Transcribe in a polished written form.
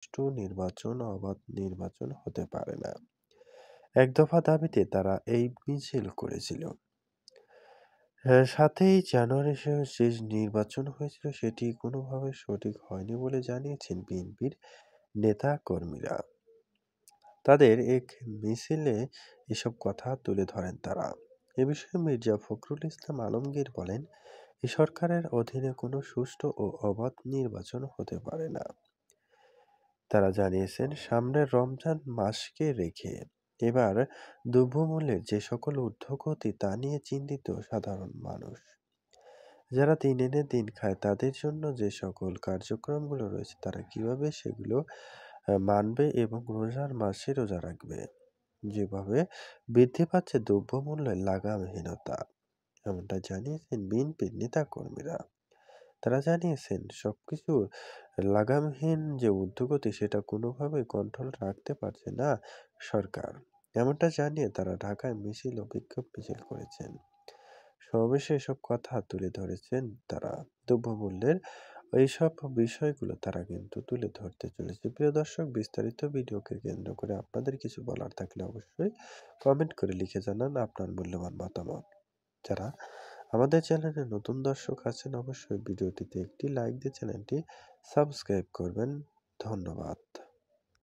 সুষ্ঠু নির্বাচন, অবাধ নির্বাচন হতে পারে না। এক দফা দাবিতে তারা এই মিছিল করেছিল। হ্যাঁ, ৭ই জানুয়ারি যে নির্বাচন হয়েছিল সেটি কোনোভাবে সঠিক হয়নি বলে জানিয়েছেন বিএনপির নেতা-কর্মীরা। তাদের এক মিছিলে এসব কথা তুলে ধরেন তারা। এ বিষয়ে মির্জা ফখরুল ইসলাম আলমগীর বলেন, এ সরকারের অধীনে কোনো সুষ্ঠু ও অবাধ নির্বাচন হতে পারে না। তারা জানিয়েছেন, সামনের রমজান মাসকে রেখে এবার দ্রব্যমূল্যের যে সকল ঊর্ধ্বগতি তা নিয়ে চিন্তিত সাধারণ মানুষ। যারা দিন এনে দিন খায় তাদের জন্য যে সকল কার্যক্রমগুলো রয়েছে তারা কিভাবে সেগুলো মানবে এবং রোজার মাসে রোজা রাখবে। যেভাবে বৃদ্ধি পাচ্ছে দ্রব্যমূল্যের লাগামহীনতা, এমনটা জানিয়েছেন বিএনপির নেতাকর্মীরা। তারা জানিয়েছেন, সবকিছুর লাগামহীন যে ঊর্ধ্বগতি সেটা কোনোভাবেই কন্ট্রোল রাখতে পারছে না সরকার। এমনটা জানিয়ে তারা ঢাকায় মিছিল ও বিক্ষোভ মিছিল করেছেন। সমাবেশে এসব কথা তুলে ধরেছেন তারা। দ্রব্যমূল্যের এইসব বিষয়গুলো তারা কিন্তু তুলে ধরতে চলেছে। প্রিয় দর্শক, বিস্তারিত ভিডিওকে কেন্দ্র করে আপনাদের কিছু বলার থাকলে অবশ্যই কমেন্ট করে লিখে জানান আপনার মূল্যবান মতামত। যারা আমাদের চ্যানেলে নতুন দর্শক আছেন অবশ্যই ভিডিওটিতে একটি লাইক দিয়ে চ্যানেলটি সাবস্ক্রাইব করবেন। ধন্যবাদ।